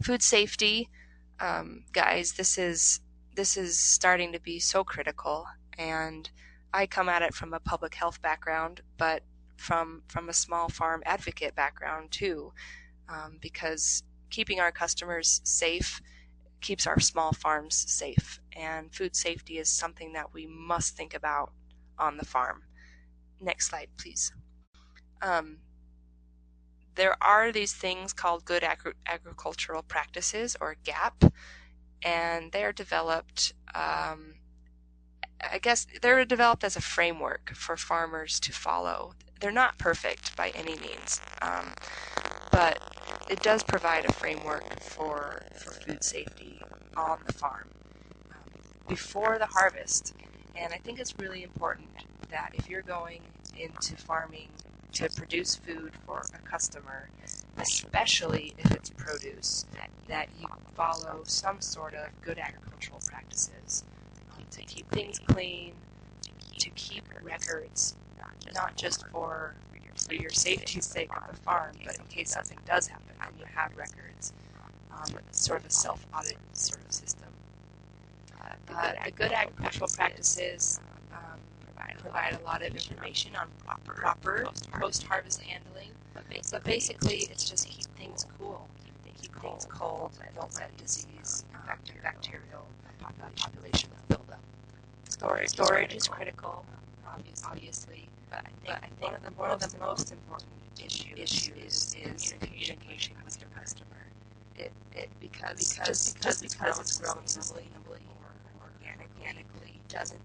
Food safety, guys, this is starting to be so critical, and I come at it from a public health background, but from a small farm advocate background too, because keeping our customers safe keeps our small farms safe, and food safety is something that we must think about on the farm. Next slide, please. There are these things called good agricultural practices, or GAP, and they're developed, I guess they're developed as a framework for farmers to follow. They're not perfect by any means, but it does provide a framework for food safety on the farm before the harvest. And I think it's really important that if you're going into farming to produce food for a customer, especially if it's produce, that you follow some sort of good agricultural practices to keep things clean, to keep records, not just for your safety's sake of the farm, but in case something does happen and you have records. Sort of a self-audit sort of system. The good agricultural practices provide a lot of information on proper post-harvest handling, but basically it's just keep things cool, keep things cold, and don't let disease, bacterial population build up. Storage is critical, obviously, but I think one of the most important issues is communication with your customer. Because it's grown sustainably or organically doesn't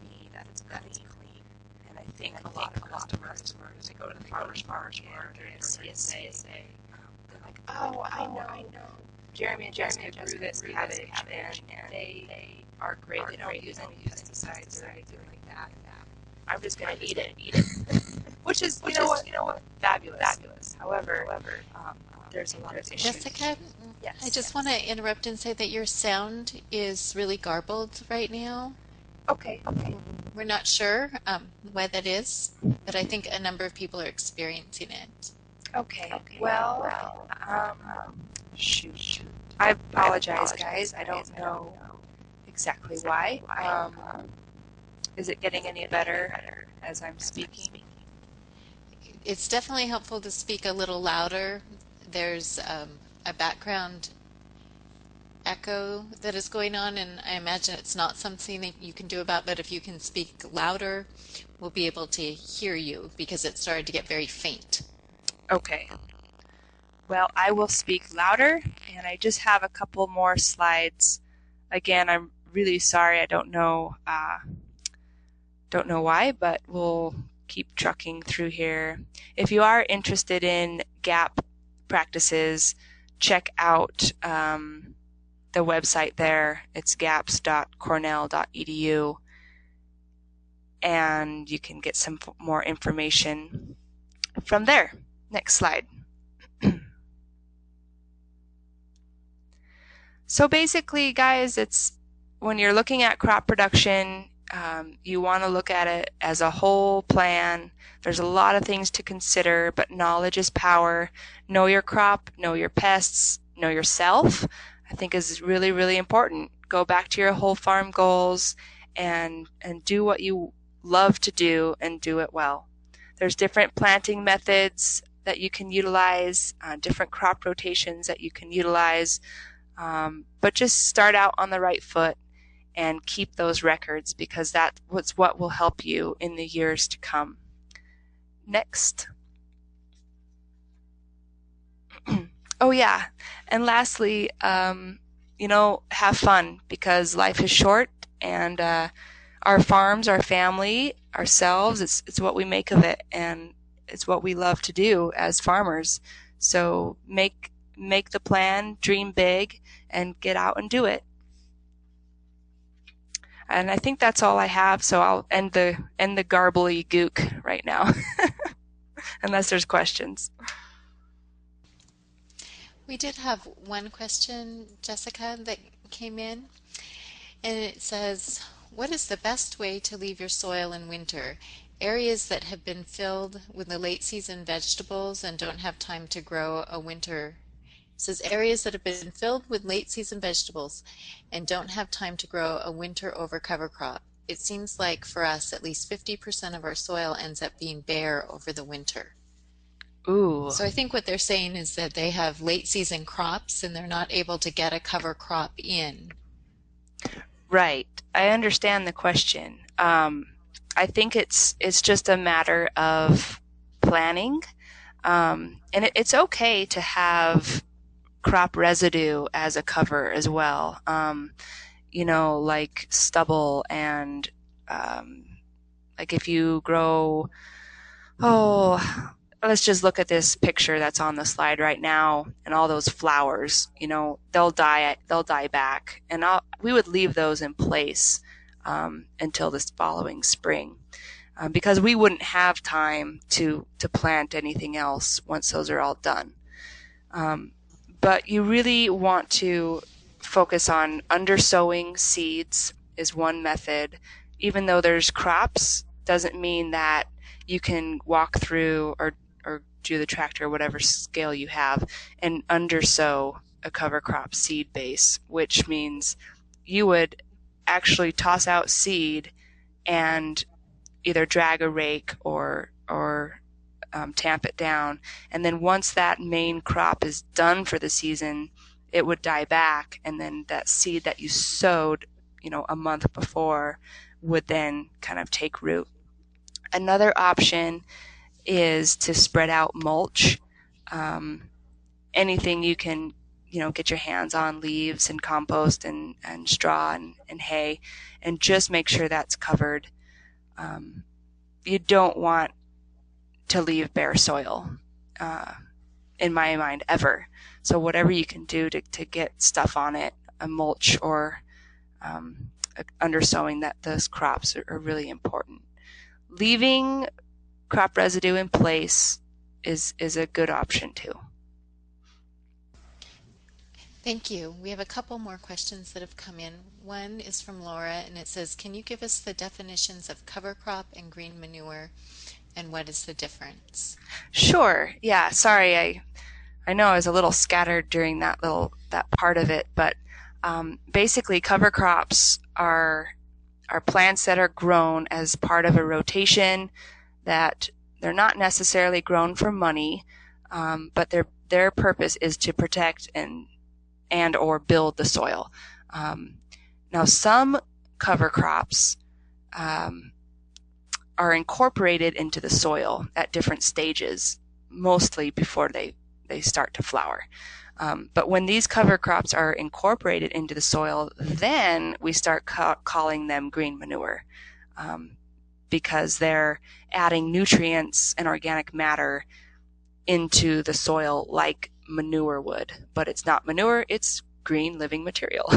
mean that it's clean. And I think a lot of customers, they go to the farmer's market or get CSA, they're like, oh, I know. Jeremy and Jessica grew this cabbage, and they are great. They don't use any pesticides or anything like that. I'm just going to eat it. Which is, you know what, fabulous. However, there's a lot of issues. Jessica, Yes. I just want to interrupt and say that your sound is really garbled right now. Okay. We're not sure why that is, but I think a number of people are experiencing it. Okay. Well, shoot. I apologize, guys. I don't know exactly why. Is it getting any better as I'm speaking? It's definitely helpful to speak a little louder. There's a background echo that is going on, and I imagine it's not something that you can do about, but if you can speak louder, we'll be able to hear you because it started to get very faint. Okay. Well, I will speak louder, and I just have a couple more slides. Again, I'm really sorry. I don't know why, but we'll keep trucking through here. If you are interested in GAP practices, check out the website there. It's gaps.cornell.edu, and you can get some more information from there. Next slide. So basically, guys, it's when you're looking at crop production, you want to look at it as a whole plan. There's a lot of things to consider, but knowledge is power. Know your crop, know your pests, know yourself, I think is really, really important. Go back to your whole farm goals and do what you love to do and do it well. There's different planting methods that you can utilize, different crop rotations that you can utilize, but just start out on the right foot and keep those records, because that's what will help you in the years to come. Next. Oh yeah, and lastly, have fun, because life is short, and our farms, our family, ourselves, it's what we make of it, and it's what we love to do as farmers. So make the plan, dream big, and get out and do it. And I think that's all I have, so I'll end the garbly gook right now, unless there's questions. We did have one question, Jessica, that came in, and it says, what is the best way to leave your soil in winter? Areas that have been filled with the late season vegetables and don't have time to grow a winter says areas that have been filled with late season vegetables and don't have time to grow a winter over cover crop. It seems like for us, at least 50% of our soil ends up being bare over the winter. Ooh, So I think what they're saying is that they have late season crops and they're not able to get a cover crop in. right. I understand the question. I think it's just a matter of planning, and it's okay to have crop residue as a cover as well. Like stubble and um, like if you grow, oh, let's just look at this picture that's on the slide right now and all those flowers, they'll die back. And we would leave those in place until this following spring. Because we wouldn't have time to plant anything else once those are all done. Um, but you really want to focus on undersowing seeds is one method. Even though there's crops, doesn't mean that you can walk through or do the tractor or whatever scale you have and undersow a cover crop seed base, which means you would actually toss out seed and either drag a rake or tamp it down. And then once that main crop is done for the season, it would die back. And then that seed that you sowed, a month before would then kind of take root. Another option is to spread out mulch. Anything you can, get your hands on, leaves and compost and straw and hay, and just make sure that's covered. You don't want to leave bare soil, in my mind, ever. So whatever you can do to get stuff on it, a mulch or undersowing that those crops are really important. Leaving crop residue in place is a good option too. Thank you. We have a couple more questions that have come in. One is from Laura and it says, can you give us the definitions of cover crop and green manure and what is the difference? Sure. Yeah. Sorry, I know I was a little scattered during that part of it, but basically cover crops are plants that are grown as part of a rotation, that they're not necessarily grown for money, but their purpose is to protect and or build the soil. Now some cover crops are incorporated into the soil at different stages, mostly before they start to flower. But when these cover crops are incorporated into the soil, then we start calling them green manure, because they're adding nutrients and organic matter into the soil like manure would. But it's not manure, it's green living material.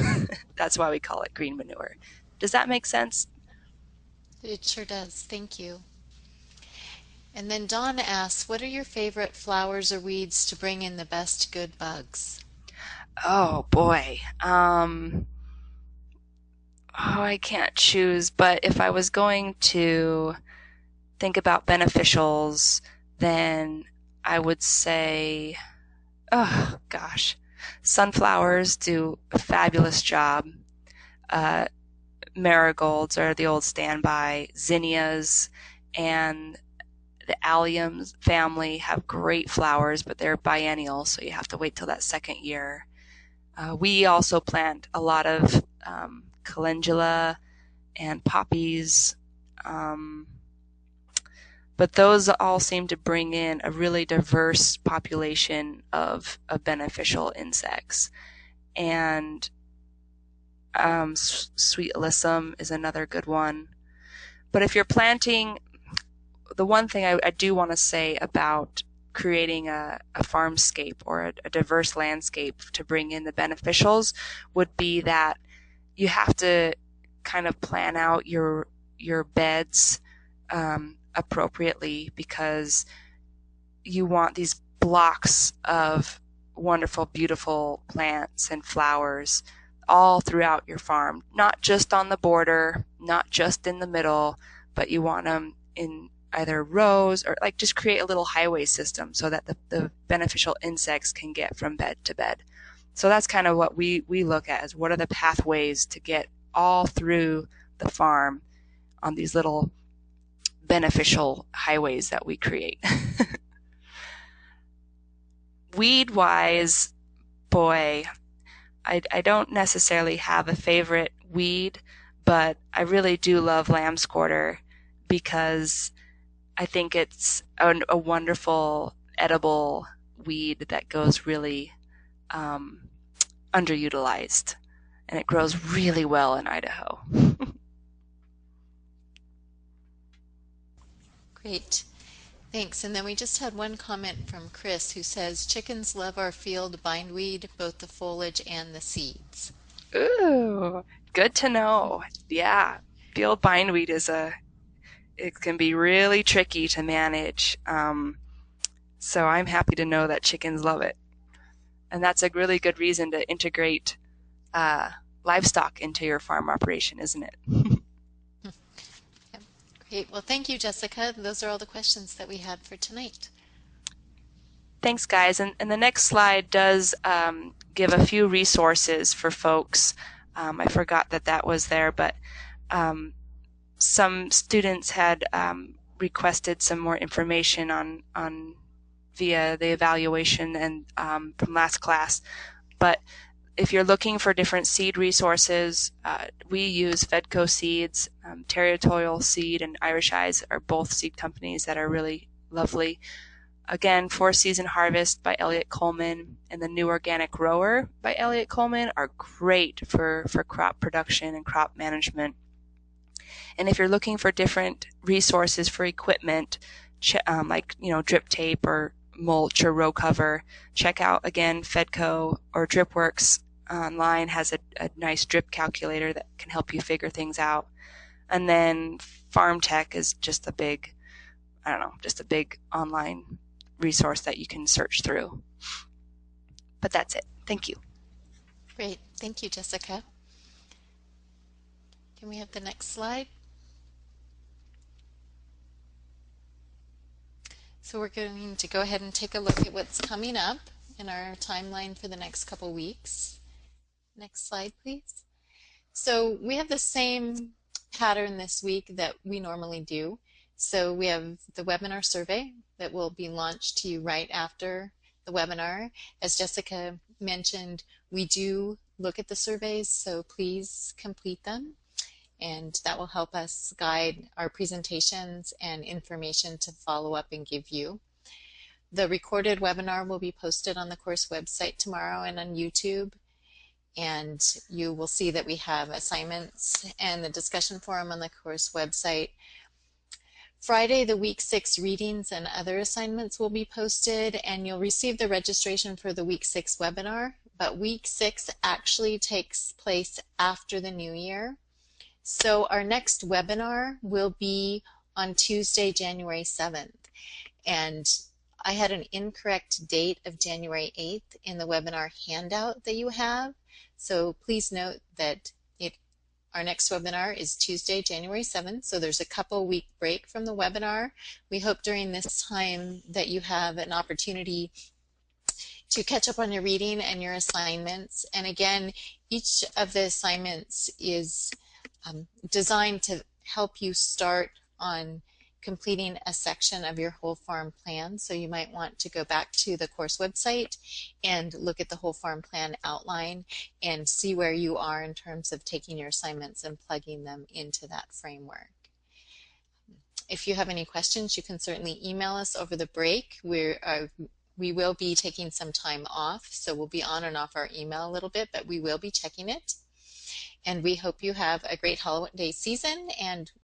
That's why we call it green manure. Does that make sense? It sure does. Thank you. And then Dawn asks, what are your favorite flowers or weeds to bring in the best good bugs? Oh boy. I can't choose, but if I was going to think about beneficials, then I would say, oh gosh, sunflowers do a fabulous job. Uh, Marigolds are the old standby. Zinnias and the alliums family have great flowers, but they're biennial, so you have to wait till that second year. We also plant a lot of calendula and poppies, but those all seem to bring in a really diverse population of beneficial insects. And sweet alyssum is another good one. But if you're planting, the one thing I do want to say about creating a farmscape or a diverse landscape to bring in the beneficials would be that you have to kind of plan out your beds appropriately, because you want these blocks of wonderful, beautiful plants and flowers all throughout your farm, not just on the border, not just in the middle, but you want them in either rows or like just create a little highway system so that the beneficial insects can get from bed to bed. So that's kind of what we look at as what are the pathways to get all through the farm on these little beneficial highways that we create. Weed wise, boy, I don't necessarily have a favorite weed, but I really do love lamb's quarter because I think it's a wonderful edible weed that goes really um, underutilized, and it grows really well in Idaho. Great. Thanks. And then we just had one comment from Chris who says, chickens love our field bindweed, both the foliage and the seeds. Ooh, good to know. Yeah, field bindweed it can be really tricky to manage. So I'm happy to know that chickens love it. And that's a really good reason to integrate uh, livestock into your farm operation, isn't it? Yep. Great. Well, thank you, Jessica. Those are all the questions that we had for tonight. Thanks, guys. And the next slide does give a few resources for folks. I forgot that was there, but some students had requested some more information on via the evaluation and from last class. But if you're looking for different seed resources, we use Fedco Seeds. Territorial Seed and Irish Eyes are both seed companies that are really lovely. Again, Four Season Harvest by Elliott Coleman and the New Organic Grower by Elliott Coleman are great for crop production and crop management. And if you're looking for different resources for equipment, like drip tape or mulch or row cover, check out again Fedco or DripWorks online has a nice drip calculator that can help you figure things out. And then Farm Tech is just a big online resource that you can search through. But that's it. Thank you. Great. Thank you, Jessica. Can we have the next slide? So we're going to go ahead and take a look at what's coming up in our timeline for the next couple weeks. Next slide, please. So we have the same pattern this week that we normally do. So we have the webinar survey that will be launched to you right after the webinar. As Jessica mentioned, we do look at the surveys, so please complete them. And that will help us guide our presentations and information to follow up and give you. The recorded webinar will be posted on the course website tomorrow and on YouTube. And you will see that we have assignments and the discussion forum on the course website. Friday, the week 6 readings and other assignments will be posted, and you'll receive the registration for the week 6 webinar. But week 6 actually takes place after the new year. So our next webinar will be on Tuesday, January 7th. And I had an incorrect date of January 8th in the webinar handout that you have. So please note that our next webinar is Tuesday, January 7th. So there's a couple week break from the webinar. We hope during this time that you have an opportunity to catch up on your reading and your assignments. And again, each of the assignments is designed to help you start on completing a section of your whole farm plan. So you might want to go back to the course website and look at the whole farm plan outline and see where you are in terms of taking your assignments and plugging them into that framework. If you have any questions, you can certainly email us over the break. We will be taking some time off, so we'll be on and off our email a little bit, but we will be checking it. And we hope you have a great holiday season, and